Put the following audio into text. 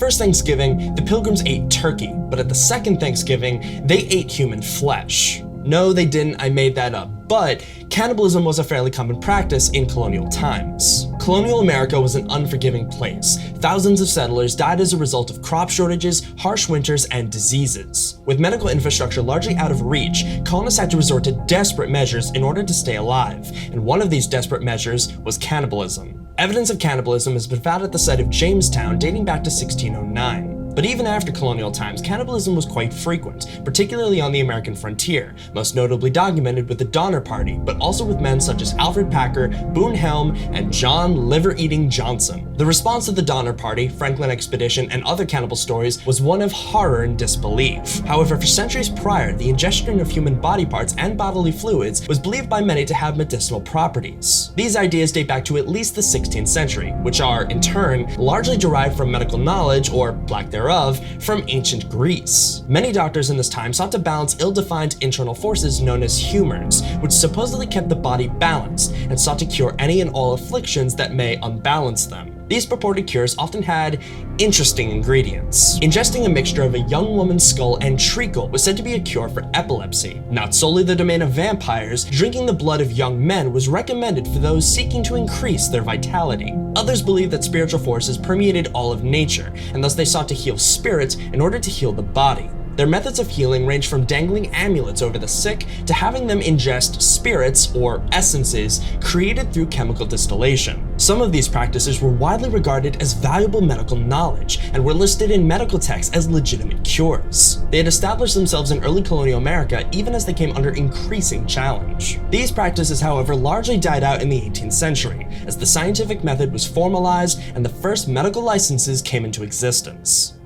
first Thanksgiving, the Pilgrims ate turkey, but at the second Thanksgiving, they ate human flesh. No, they didn't, I made that up, but cannibalism was a fairly common practice in colonial times. Colonial America was an unforgiving place. Thousands of settlers died as a result of crop shortages, harsh winters, and diseases. With medical infrastructure largely out of reach, colonists had to resort to desperate measures in order to stay alive, and one of these desperate measures was cannibalism. Evidence of cannibalism has been found at the site of Jamestown dating back to 1609. But even after colonial times, cannibalism was quite frequent, particularly on the American frontier, most notably documented with the Donner Party, but also with men such as Alfred Packer, Boone Helm, and John Liver-Eating Johnson. The response to the Donner Party, Franklin Expedition, and other cannibal stories was one of horror and disbelief. However, for centuries prior, the ingestion of human body parts and bodily fluids was believed by many to have medicinal properties. These ideas date back to at least the 16th century, which are, in turn, largely derived from medical knowledge, or lack thereof, from ancient Greece. Many doctors in this time sought to balance ill-defined internal forces known as humors, which supposedly kept the body balanced and sought to cure any and all afflictions that may unbalance them. These purported cures often had interesting ingredients. Ingesting a mixture of a young woman's skull and treacle was said to be a cure for epilepsy. Not solely the domain of vampires, drinking the blood of young men was recommended for those seeking to increase their vitality. Others believed that spiritual forces permeated all of nature, and thus they sought to heal spirits in order to heal the body. Their methods of healing range from dangling amulets over the sick to having them ingest spirits, or essences, created through chemical distillation. Some of these practices were widely regarded as valuable medical knowledge and were listed in medical texts as legitimate cures. They had established themselves in early colonial America even as they came under increasing challenge. These practices, however, largely died out in the 18th century, as the scientific method was formalized and the first medical licenses came into existence.